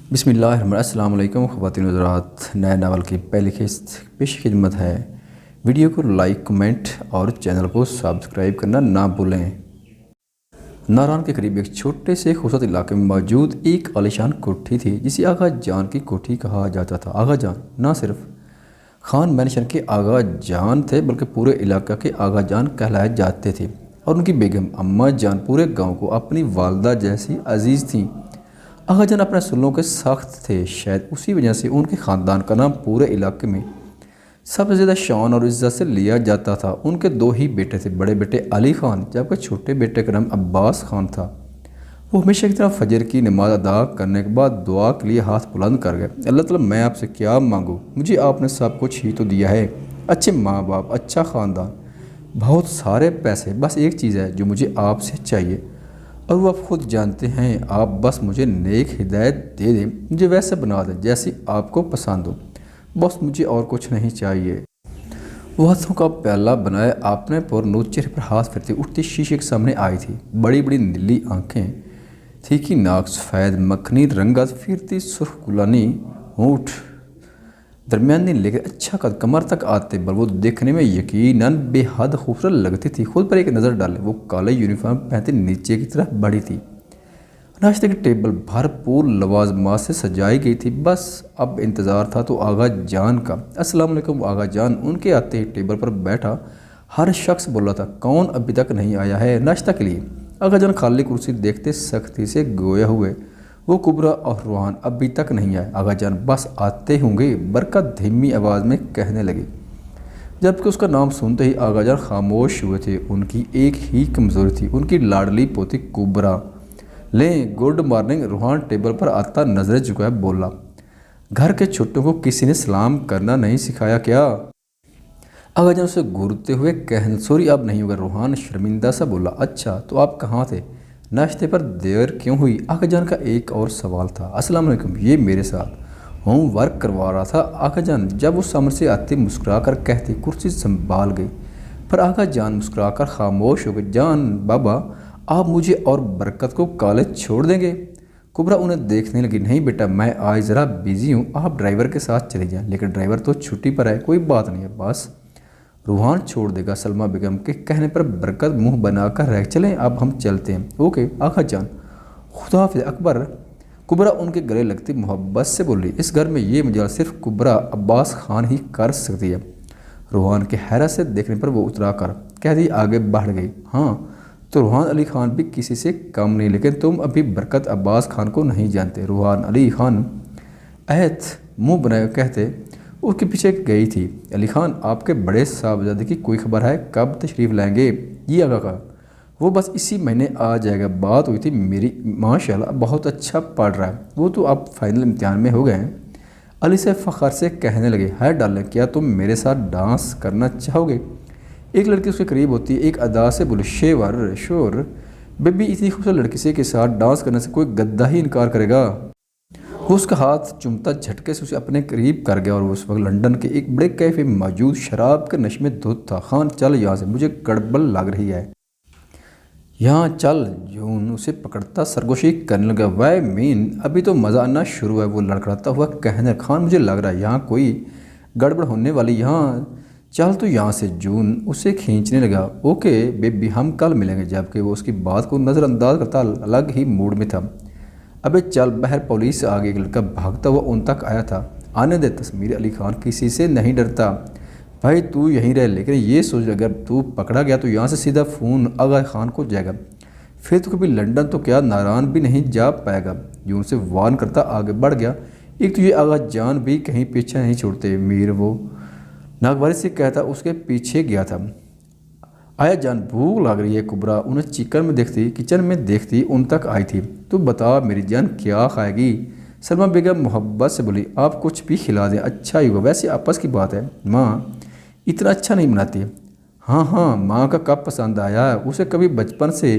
अस्सलाम वालेकुम ख़वातीन हज़रात। नए नावल की पहली किस्त पेश खिदमत है। वीडियो को लाइक, कमेंट और चैनल को सब्सक्राइब करना ना भूलें। नारान के करीब एक छोटे से खूबसूरत इलाके में मौजूद एक आलीशान कोठी थी जिसे आगा जान की कोठी कहा जाता था। आगा जान ना सिर्फ खान मैंशन के आगा जान थे बल्कि पूरे इलाके के आगा जान कहलाए जाते थे और उनकी बेगम अम्मा जान पूरे गांव को अपनी वालदा जैसी अजीज़ थीं। आगा जान अपने असूलों के सख्त थे, शायद उसी वजह से उनके ख़ानदान का नाम पूरे इलाके में सबसे ज़्यादा शान और इज़्ज़त से लिया जाता था। उनके दो ही बेटे थे, बड़े बेटे अली ख़ान जबकि छोटे बेटे का नाम अब्बास ख़ान था। वो हमेशा की तरह फजर की नमाज अदा करने के बाद दुआ के लिए हाथ बुलंद कर गए। अल्लाह ताला, मैं आपसे क्या मांगूँ, मुझे आपने सब कुछ ही तो दिया है, अच्छे माँ बाप, अच्छा ख़ानदान, बहुत सारे पैसे, बस एक चीज़ है जो मुझे आपसे चाहिए और वो आप ख़ुद जानते हैं। आप बस मुझे नेक हिदायत दे दें, मुझे वैसे बना दें जैसी आपको पसंद हो, बस मुझे और कुछ नहीं चाहिए। वो हाथों का प्याला बनाए अपने पुरनूर चेहरे पर हाथ फिरती उठती शीशे के सामने आई थी। बड़ी बड़ी नीली आँखें, तीखी नाक, सफ़ेद मखनी रंगत, फिरती सुर्ख गुलानी होंठ, दरमियानी लेकर अच्छा कद कमर तक आते बल वो देखने में यकीनन बेहद खूबसूरत लगती थी। खुद पर एक नज़र डाले वो काले यूनिफॉर्म पहनते नीचे की तरफ बढ़ी थी। नाश्ते की टेबल भरपूर लवाजमात से सजाई गई थी। बस अब इंतज़ार था तो आगा जान का। अस्सलाम वालेकुम आगा जान। उनके आते ही टेबल पर बैठा हर शख्स बोला था, कौन अभी तक नहीं आया है नाश्ता के लिए। आगा जान खाली कुर्सी देखते सख्ती से गोया हुए। वो कुबरा और रूहान अभी तक नहीं आए। आगा जान बस आते होंगे, बरकत धीमी आवाज़ में कहने लगी, जबकि उसका नाम सुनते ही आगा जान खामोश हुए थे। उनकी एक ही कमज़ोरी थी, उनकी लाडली पोती कुबरा। लें गुड मॉर्निंग। रूहान टेबल पर आता नजरें झुकाए बोला, घर के छोटों को किसी ने सलाम करना नहीं सिखाया क्या? आगा जान उसे घूरते हुए कहने, सॉरी अब नहीं होगा। रूहान शर्मिंदा सा बोला, अच्छा तो आप कहाँ थे, नाश्ते पर देर क्यों हुई? आगा जान का एक और सवाल था। अस्सलाम वालेकुम, ये मेरे साथ होमवर्क करवा रहा था। आगा जान जब वो सामने से आती मुस्कुरा कर कहती, कुर्सी संभाल गई, पर आगा जान मुस्कुरा कर खामोश हो गई। जान बाबा, आप मुझे और बरकत को कॉलेज छोड़ देंगे? कुबरा उन्हें देखने लगी, नहीं बेटा, मैं आज ज़रा बिज़ी हूँ, आप ड्राइवर के साथ चले जाएँ। लेकिन ड्राइवर तो छुट्टी पर है, कोई बात नहीं है, बस रूहान छोड़ देगा। सलमा बेगम के कहने पर बरकत मुंह बनाकर रह, चलें अब हम चलते हैं। ओके आगा जान, खुदा हाफिज़। अकबर। कुबरा उनके गले लगती मोहब्बत से बोली, इस घर में ये मजाल सिर्फ कुबरा अब्बास खान ही कर सकती है। रूहान के हैरत से देखने पर वो उतरा कर कह दी, आगे बढ़ गई, हाँ तो रूहान अली खान भी किसी से कम नहीं, लेकिन तुम अभी बरकत अब्बास खान को नहीं जानते। रूहान अली खान अहत मुँह बनाए कहते उसके पीछे गई थी। अली खान, आपके बड़े साहबजादे की कोई खबर है, कब तशरीफ़ लाएंगे? जी आगा का, वो बस इसी महीने आ जाएगा। बात हुई थी मेरी, माशाल्लाह बहुत अच्छा पढ़ रहा है, वो तो अब फाइनल इम्तिहान में हो गए हैं। अली से फ़ख्र से कहने लगे, है डाले, क्या तुम मेरे साथ डांस करना चाहोगे? एक लड़की उसके करीब होती है, एक अदा से बोले, शेवर शोर बेबी, इतनी खूबसूरत लड़की से के साथ डांस करने से कोई गद्दा ही इनकार करेगा? वो उसका हाथ चुमता झटके से उसे अपने करीब कर गया और उस वक्त लंदन के एक बड़े कैफे में मौजूद शराब के नशे में धुत था। खान चल यहाँ से, मुझे गड़बड़ लग रही है, यहाँ चल। जून उसे पकड़ता सरगोशी करने लगा, वह मीन अभी तो मज़ा आना शुरू है। वो लड़खड़ाता हुआ कहने, खान मुझे लग रहा है यहाँ कोई गड़बड़ होने वाली, यहाँ चल तो यहाँ से। जून उसे खींचने लगा, ओके बेबी हम कल मिलेंगे। जबकि वो उसकी बात को नज़रअंदाज करता अलग ही मूड में था। अबे चल बहर, पुलिस से आगे एक लड़का भागता हुआ उन तक आया था। आने दे तस्मीर। अली खान किसी से नहीं डरता, भाई तू यहीं रह, लेकिन ये सोच अगर तू पकड़ा गया तो यहाँ से सीधा फ़ोन आगा खान को जाएगा, फिर तो कभी लंदन तो क्या नारायण भी नहीं जा पाएगा। यूं से वार्न करता आगे बढ़ गया। एक तो ये आगा जान भी कहीं पीछे नहीं छोड़ते। मीर वो नागवारी से कहता उसके पीछे गया था। आया जान, भूख लग रही है। कुबरा उन्हें किचन में देखती उन तक आई थी। तो बता मेरी जान क्या खाएगी? सलमा बेगम मोहब्बत से बोली, आप कुछ भी खिला दें अच्छा ही होगा, वैसे आपस की बात है, माँ इतना अच्छा नहीं बनाती। हाँ हाँ, माँ का कब पसंद आया, उसे कभी बचपन से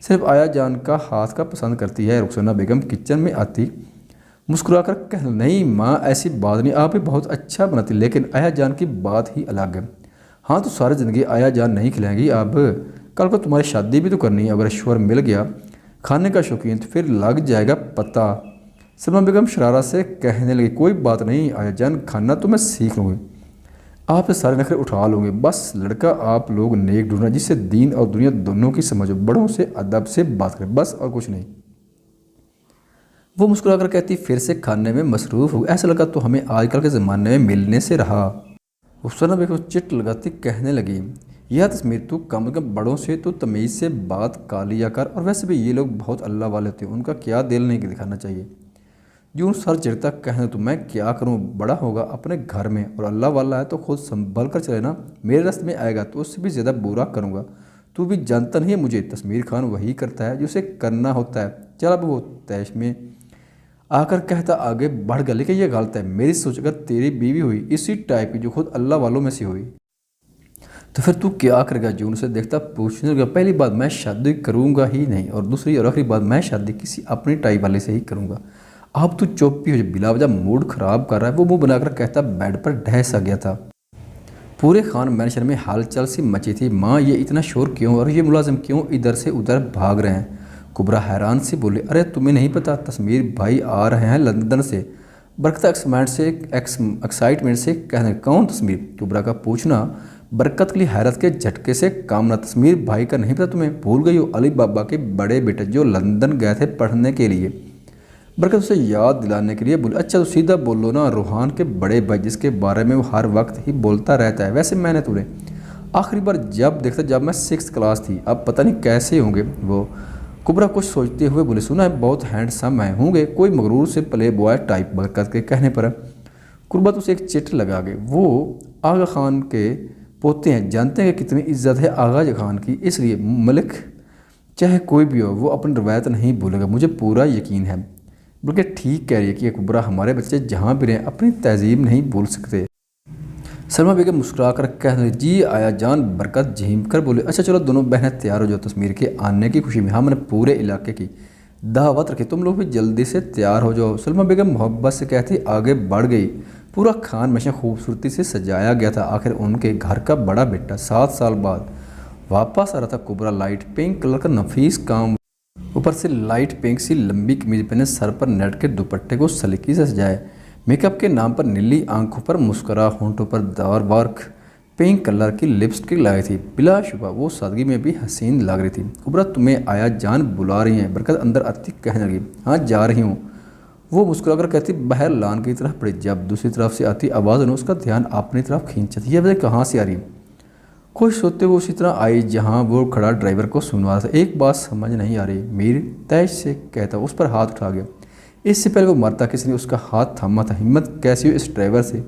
सिर्फ आया जान का हाथ का पसंद करती है। रुखसाना बेगम किचन में आती मुस्कुरा कर कह, नहीं माँ ऐसी बात नहीं, आप भी बहुत अच्छा बनाती, लेकिन आया जान की बात ही अलग है। हाँ तो सारी ज़िंदगी आया जान नहीं खिलाएंगी, अब कल को तुम्हारी शादी भी तो करनी है। अगर ईश्वर मिल गया खाने का शौकीन तो फिर लग जाएगा पता। सलमा बेगम शरारत से कहने लगी, कोई बात नहीं आया जान, खाना तो मैं सीख लूँगी, आप ये सारे नखरे उठा लोगे, बस लड़का आप लोग नेक ढूंढना जिससे दीन और दुनिया दोनों की समझो, बड़ों से अदब से बात करें, बस और कुछ नहीं। वो मुस्कुराकर कहती, फिर से खाने में मसरूफ़ हो, ऐसा लगा तो हमें आजकल के ज़माने में मिलने से रहा। रुखसाना बेगम चिट लगाती कहने लगी, यह तस्मीर तू कम से कम बड़ों से तो तमीज़ से बात का लिया कर, और वैसे भी ये लोग बहुत अल्लाह वाले होते हैं, उनका क्या दिल नहीं दिखाना चाहिए। यूँ सर चिढ़ता कहने, तो मैं क्या करूँ, बड़ा होगा अपने घर में और अल्लाह वाला है तो खुद संभल कर चले ना, मेरे रास्ते में आएगा तो उससे भी ज़्यादा बुरा करूँगा। तू भी जानता नहीं है मुझे, तस्मीर खान वही करता है जो उसे करना होता है। चल अब वो तैश में आकर कहता आगे बढ़ गया, लेकिन यह गलत है, मेरी सोच अगर तेरी बीवी हुई इसी टाइप की जो खुद अल्लाह वालों में से हुई तो फिर तू क्या करेगा। जून से देखता पूछने लगा, पहली बात मैं शादी करूँगा ही नहीं, और दूसरी और आखिरी बात मैं शादी किसी अपनी टाइप वाले से ही करूँगा। अब तू चुप ही हो, बिला वजह मूड ख़राब कर रहा है। वो मुंह बनाकर कहता बेड पर ढह सा गया था। पूरे खान मैनशन में हालचाल सी मची थी, माँ ये इतना शोर क्यों और ये मुलाजिम क्यों इधर से उधर भाग रहे हैं। कुबरा हैरान से बोले, अरे तुम्हें नहीं पता तस्मीर भाई आ रहे हैं लंदन से। बरकत एक्साइटमेंट से कहने, कौन तस्मीर। कुबरा का पूछना बरकत के लिए हैरत के झटके से काम ना, तस्मीर भाई का नहीं पता तुम्हें, भूल गई हो, अली बाबा के बड़े बेटे जो लंदन गए थे पढ़ने के लिए। बरकत उसे याद दिलाने के लिए बोले, अच्छा तो सीधा बोलो ना, रूहान के बड़े भाई जिसके बारे में वो हर वक्त ही बोलता रहता है। वैसे मैंने तुम्हें आखिरी बार जब देखता जब मैं 6th क्लास थी, अब पता नहीं कैसे होंगे वो। कुबरा कुछ सोचते हुए बोले, सुना है बहुत हैंडसम है, होंगे कोई मगरूर से प्ले बॉय टाइप। बरकत के कहने पर कुर्बत उसे एक चिट लगा गए, वो आगा खान के पोते हैं, जानते हैं कि कितनी इज्जत है आगा खान की, इसलिए मलिक चाहे कोई भी हो वो अपनी रवायत नहीं भूलेगा, मुझे पूरा यकीन है। बल्कि ठीक कह रही है कि कुबरा हमारे बच्चे जहाँ भी रहें अपनी तहजीब नहीं भूल सकते। सलमा बेगम मुस्कुरा कर कहने लगी, जी आया जान। बरकत झीम कर बोले, अच्छा चलो दोनों बहनें तैयार हो जाओ, तस्मीर के आने की खुशी में हमने पूरे इलाके की दावत रखी, तुम लोग भी जल्दी से तैयार हो जाओ। सलमा बेगम मोहब्बत से कहती आगे बढ़ गई। पूरा खान हमेशा खूबसूरती से सजाया गया था। आखिर उनके घर का बड़ा बेटा 7 साल बाद वापस आ रहा था। कुबरा लाइट पिंक कलर का नफीस काम, ऊपर से लाइट पिंक सी लंबी कमीज पहने, सर पर नेट के दुपट्टे को सलीकी से सजाए, मेकअप के नाम पर नीली आंखों पर मुस्कुरा, होंठों पर दार वर्क, पिंक कलर की लिपस्टिक लगाई थी। बिलाशुबा वो सादगी में भी हसीन लग रही थी। कुबरा तुम्हें आया जान बुला रही हैं। बरकत अंदर आती कहने लगी, हाँ जा रही हूँ। वो मुस्कुराकर कहती बाहर लान की तरफ पड़ी। जब दूसरी तरफ से आती आवाज़ ने उसका ध्यान अपनी तरफ खींचा थी। यह वजह कहाँ से आ रही। कुछ सोते हुए उसी तरह आई जहाँ वो खड़ा ड्राइवर को सुनवा रहा था। एक बात समझ नहीं आ रही। मीर तैश से कहता उस पर हाथ उठा गया। इससे पहले वो मरता किसी ने उसका हाथ थामा था। हिम्मत कैसी हो इस ड्राइवर से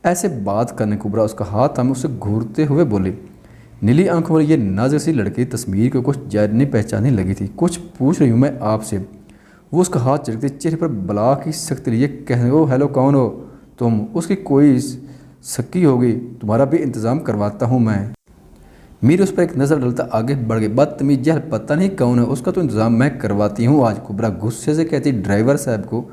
ऐसे बात करने। कुबरा उसका हाथ थामे उसे घूरते हुए बोले, नीली आंखों वाली ये नाज़र सी लड़की तस्मीर को कुछ जाननी पहचानने लगी थी। कुछ पूछ रही हूँ मैं आपसे। वो उसका हाथ चलते चेहरे पर बला की सख्त लिए कहने, ओ हेलो कौन हो तुम। उसकी कोई सकी होगी, तुम्हारा भी इंतज़ाम करवाता हूँ मैं। मीर उस पर एक नज़र डालता आगे बढ़ गए। बदतमीज जहल पता नहीं कौन है, उसका तो इंतज़ाम मैं करवाती हूँ आज। कुबरा गुस्से से कहती ड्राइवर साहब को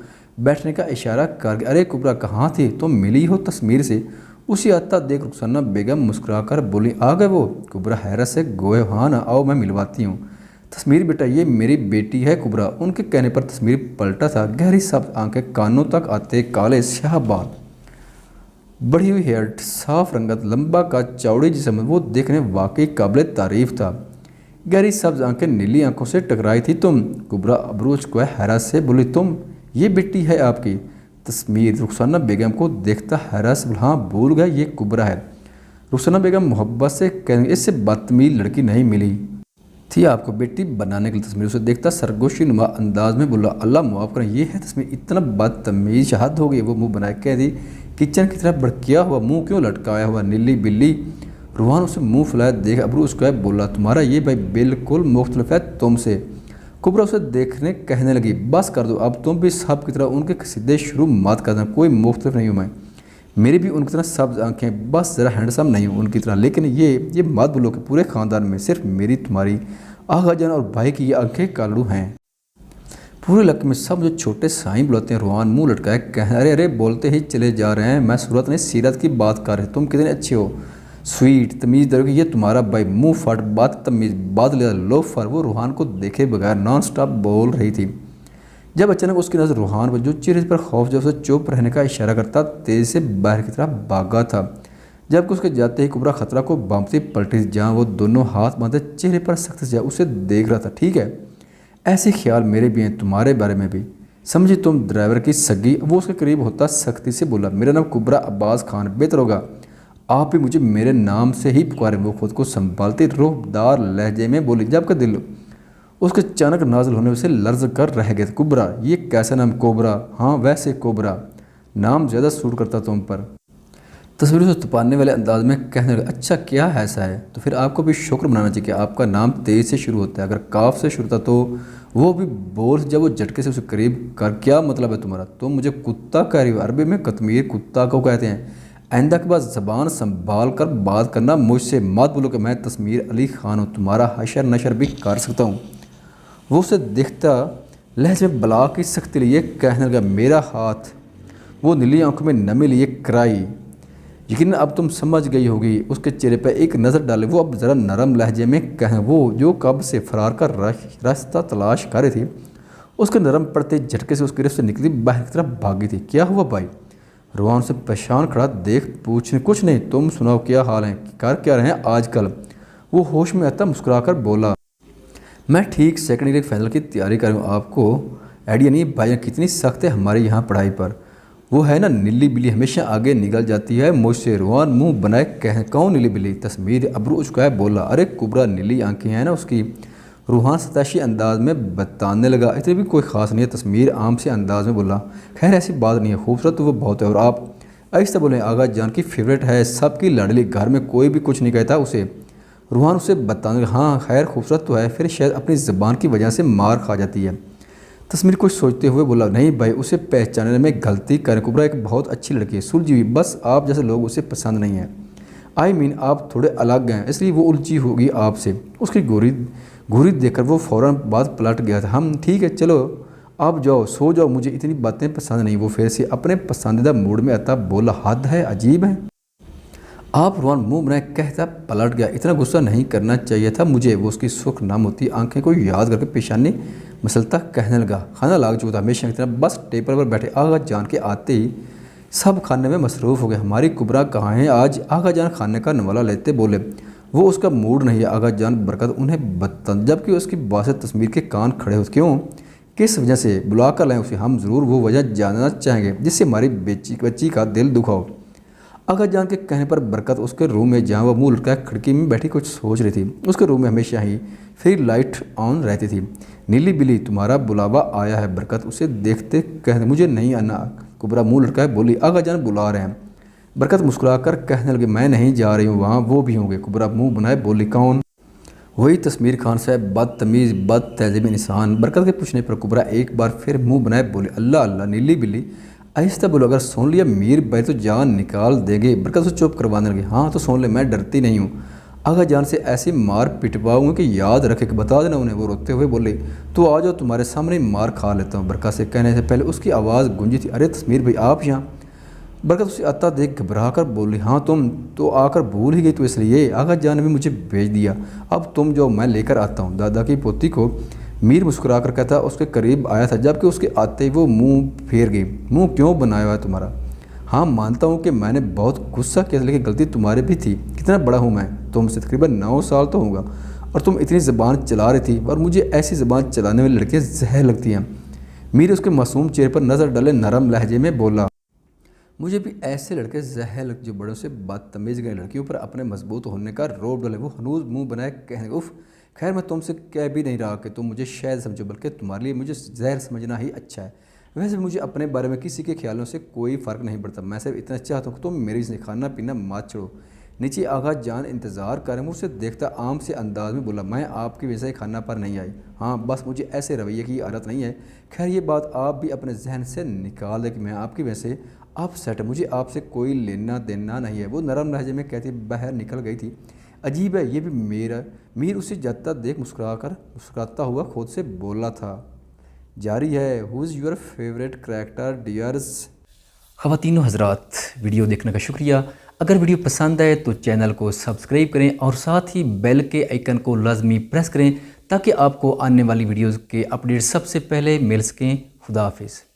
बैठने का इशारा कर। अरे कुबरा कहाँ थी तुम, मिली हो तस्मीर से। उसी आता देख रुखसाना बेगम मुस्कुरा कर बोली, आ गए वो। कुबरा हैरत से गोए, हाँ ना आओ मैं मिलवाती हूँ। तस्मीर बेटा ये मेरी बेटी है। कुबरा उनके कहने पर तस्मीर पलटा था। गहरी सब्ज आंखें कानों तक आते, काले स्याह बाल, बढ़ी हुई हेयर, साफ रंगत, लंबा का चौड़ी जिस्म, वो देखने वाकई काबिल तारीफ था। गहरी सब्ज आंखें नीली आंखों से टकराई थी। तुम। कुबरा अबरूज को हैरत से बोली, तुम ये बेटी है आपकी। तस्मीर रुखसाना बेगम को देखता हैरत से बोला, हाँ भूल गया ये कुबरा है। रुखसाना बेगम मोहब्बत से कहने, इससे बदतमीज लड़की नहीं मिली थी आपको बेटी बनाने के लिए। तस्मीर उसे देखता सरगोशी नुमा अंदाज में बोला, अल्लाह मुआफ़ करें ये है तस्मीर, इतना बदतमीज हद हो गई। वो मुंह बनाए कह दी, किचन की तरफ भड़किया हुआ, मुंह क्यों लटकाया हुआ, नीली बिल्ली। रूहान उसे मुंह फुलाया देख अबरू उसको बोला, तुम्हारा ये भाई बिल्कुल मुख्तलिफ है तुमसे। कुबरा उसे देखने कहने लगी, बस कर दो अब, तुम भी सब की तरह उनके सीधे शुरू मत कर देना, कोई मुख्तलिफ नहीं हूँ मैं। मेरी भी उनकी तरह सब्ज आंखें, बस ज़रा हैंडसम नहीं हूँ उनकी तरह। लेकिन ये मत बोलो कि पूरे ख़ानदान में सिर्फ मेरी, तुम्हारी, आगा जान और भाई की ये आंखें कालू हैं। पूरे इलाके में सब जो छोटे साईं बुलाते हैं। रूहान मुंह लटकाए कह, अरे अरे बोलते ही चले जा रहे हैं। मैं सूरत नहीं सीरत की बात कर रहे। तुम कितने अच्छे हो, स्वीट, तमीज़ दर ये तुम्हारा भाई मुंह फट बात तमीज़ बाद ले लोफर। वो रूहान को देखे बगैर नॉन स्टॉप बोल रही थी। جب اچانک اس کی نظر روحان پر جو چہرے پر خوف جو اسے چپ رہنے کا اشارہ کرتا تیزی سے باہر کی طرف بھاگا تھا، جبکہ اس کے جاتے ہی کبرا خطرہ کو بامتی پلٹی جہاں وہ دونوں ہاتھ باندھے چہرے پر سخت سے اسے دیکھ رہا تھا۔ ٹھیک ہے، ایسے خیال میرے بھی ہیں تمہارے بارے میں بھی، سمجھی تم ڈرائیور کی سگی؟ وہ اس کے قریب ہوتا سختی سے بولا، میرا نام کبرا عباس خان، بہتر ہوگا آپ بھی مجھے میرے نام سے ہی پکاریں۔ وہ خود کو سنبھالتی روحدار لہجے میں بولی، جبکہ دل اس کے اچانک نازل ہونے سے لرز کر رہ گئے۔ کبرا، یہ کیسا نام کوبرا؟ ہاں ویسے کوبرا نام زیادہ سوٹ کرتا تم پر۔ تصویروں سے تپانے والے انداز میں کہنے لگا، اچھا کیا ایسا ہے؟ تو پھر آپ کو بھی شکر منانا چاہیے کہ آپ کا نام تیز سے شروع ہوتا ہے، اگر کاف سے شروع ہوتا تو وہ بھی بول جب وہ جھٹکے سے اسے قریب کر، کیا مطلب ہے تمہارا؟ تم مجھے کتا کہہ رہی ہو؟ عربی میں قطمیر کتا کو کہتے ہیں۔ آئندہ کے بعد زبان سنبھال کر بات کرنا، مجھ سے مت بولو کہ میں تسمیر علی خان ہوں، تمہارا حشر نشر بھی کر سکتا ہوں۔ وہ اسے دیکھتا لہجے میں بلا کی سختی لیے کہنے لگا، میرا ہاتھ۔ وہ نیلی آنکھوں میں نمی لیے کرائی، یقیناً اب تم سمجھ گئی ہوگی۔ اس کے چہرے پہ ایک نظر ڈالے، وہ اب ذرا نرم لہجے میں کہنے، وہ جو کب سے فرار کا راستہ تلاش کر رہی تھی، اس کے نرم پڑتے جھٹکے سے اس گرفت سے نکلی باہر کی طرف بھاگی تھی۔ کیا ہوا بھائی؟ روحان سے پریشان کھڑا دیکھ پوچھنے، کچھ نہیں، تم سناؤ کیا حال ہے، کر کیا رہے ہیں آج کل؟ وہ ہوش میں آتا مسکرا کر بولا، میں ٹھیک سیکنڈ ایئر فائنل کی تیاری کر رہا ہوں۔ آپ کو آئیڈیا نہیں بھائی کتنی سخت ہے ہمارے یہاں پڑھائی پر، وہ ہے نا نیلی بلی ہمیشہ آگے نکل جاتی ہے مجھ سے۔ روحان منہ بنائے کہنے، کون نیلی بلی؟ تسمیر ابرو اچکائے بولا، ارے کبرا نیلی آنکھیں ہیں نا اس کی۔ روحان ستائشی انداز میں بتانے لگا، اتنی بھی کوئی خاص نہیں ہے۔ تسمیر عام سے انداز میں بولا، خیر ایسی بات نہیں ہے، خوبصورت تو وہ بہت ہے، اور آپ ایسا بولیں آغا جان کی فیوریٹ ہے، سب کی لاڈلی، گھر میں کوئی بھی کچھ نہیں کہتا اسے۔ روحان اسے بتانے لگا، ہاں خیر خوبصورت تو ہے، پھر شاید اپنی زبان کی وجہ سے مار کھا جاتی ہے۔ تسمیر کچھ سوچتے ہوئے بولا، نہیں بھائی اسے پہچانے میں غلطی کریں، کبرا ایک بہت اچھی لڑکی ہے، سلجھی ہوئی، بس آپ جیسے لوگ اسے پسند نہیں ہیں۔ آئی مین آپ تھوڑے الگ ہیں، اس لیے وہ الجھی ہوگی آپ سے۔ اس کی گھوری دیکھ کر وہ فوراً بات پلٹ گیا تھا، ہم ٹھیک ہے چلو آپ جاؤ سو جاؤ، مجھے اتنی باتیں پسند نہیں۔ وہ پھر سے اپنے پسندیدہ موڈ میں آتا بولا، حد ہے، عجیب ہے آپ۔ روحان منہ بنائے کہتا پلٹ گیا، اتنا غصہ نہیں کرنا چاہیے تھا مجھے۔ وہ اس کی سرخ نام ہوتی آنکھیں کو یاد کر کے پیشانی مسلتا کہنے لگا، کھانا لاگ چکا تھا ہمیشہ کی طرح، بس ٹیبل پر بیٹھے آغا جان کے آتے ہی سب کھانے میں مصروف ہو گئے۔ ہماری کبرا کہاں ہیں آج؟ آغا جان کھانے کا نوالا لیتے بولے، وہ اس کا موڈ نہیں ہے آغا جان، برکت انہیں بتن، جبکہ اس کی بات سے تسمیر کے کان کھڑے ہو، کیوں کس وجہ سے بلا کر لائیں اسے؟ ہم ضرور وہ وجہ جاننا چاہیں گے جس سے ہماری بچی کا دل دکھا ہو۔ آغا جان کے کہنے پر برکت اس کے روم میں جہاں وہ منہ لٹکائے کھڑکی میں بیٹھی کچھ سوچ رہی تھی، اس کے روم میں ہمیشہ ہی فری لائٹ آن رہتی تھی۔ نیلی بلی تمہارا بلاوا آیا ہے، برکت اسے دیکھتے کہنے، مجھے نہیں آنا، کبرا منہ لٹکائے بولی، آغا جان بلا رہے ہیں۔ برکت مسکرا کر کہنے لگی، میں نہیں جا رہی ہوں وہاں، وہ بھی ہوں گے۔ کبرا منہ بنائے بولی، کون؟ وہی تسمیر خان صاحب، بدتمیز بد تہذیب انسان۔ برکت کے پوچھنے پر کبرا ایک بار پھر منہ بنائے بولی، اللہ اللہ نیلی بلی آہستہ بولو، اگر سن لیا میر بھائی تو جان نکال دے گے۔ برکت سے چپ کروانے لگی، ہاں تو سن لے، میں ڈرتی نہیں ہوں، آغا جان سے ایسی مار پٹواؤں کہ یاد رکھے کہ بتا دینا انہیں۔ وہ روتے ہوئے بولے، تو آ جاؤ تمہارے سامنے مار کھا لیتا ہوں۔ برکت سے کہنے سے پہلے اس کی آواز گونجی تھی، ارے تسمیر بھائی آپ یہاں؟ برکت اسے آتا دیکھ گھبرا کر بولی، ہاں تم تو آ کر بھول ہی گئی، تو اس لیے آغا جان نے بھی مجھے بھیج دیا، اب تم جو میں لے کر آتا ہوں۔ دادا کی پوتی کو میر مسکرا کر کہتا اس کے قریب آیا تھا، جبکہ اس کے آتے ہی وہ منہ پھیر گئی۔ منہ کیوں بنایا ہوا ہے تمہارا؟ ہاں مانتا ہوں کہ میں نے بہت غصہ کیا، لیکن غلطی تمہاری بھی تھی۔ کتنا بڑا ہوں میں؟ تم سے تقریباً 9 سال تو ہوں گا، اور تم اتنی زبان چلا رہی تھی، اور مجھے ایسی زبان چلانے والی لڑکیاں زہر لگتی ہیں۔ میر اس کے معصوم چہرے پر نظر ڈالے نرم لہجے میں بولا، مجھے بھی ایسے لڑکے زہر لگ جو بڑوں سے بدتمیز گئے لڑکیوں پر اپنے مضبوط ہونے کا روب ڈالے۔ وہ ہنوز منہ بنائے کہنے، اف خیر میں تم سے کہہ بھی نہیں رہا کہ تم مجھے شاید سمجھو، بلکہ تمہارے لیے مجھے زہر سمجھنا ہی اچھا ہے۔ ویسے بھی مجھے اپنے بارے میں کسی کے خیالوں سے کوئی فرق نہیں پڑتا، میں صرف اتنا چاہتا ہوں کہ تم میری سے کھانا پینا مات چھوڑو۔ نیچے آغا جان انتظار کر رہے ہیں، اسے دیکھتا عام سے انداز میں بولا، میں آپ کی وجہ سے کھانا پر نہیں آئی، ہاں بس مجھے ایسے رویے کی عادت نہیں ہے۔ خیر یہ بات آپ بھی اپنے ذہن سے نکال دیں کہ میں آپ کی وجہ سے اپ سیٹ، مجھے آپ سے کوئی لینا دینا نہیں ہے۔ وہ نرم لہجے میں کہتی باہر نکل گئی تھی۔ عجیب ہے یہ بھی میر اسے جاتا دیکھ مسکراتا ہوا خود سے بولا تھا۔ جاری ہے، ہو از یور فیوریٹ کریکٹر ڈیئرز؟ خواتین و حضرات، ویڈیو دیکھنے کا شکریہ۔ اگر ویڈیو پسند آئے تو چینل کو سبسکرائب کریں اور ساتھ ہی بیل کے آئیکن کو لازمی پریس کریں تاکہ آپ کو آنے والی ویڈیوز کے اپڈیٹ سب سے پہلے مل سکیں۔ خدا حافظ.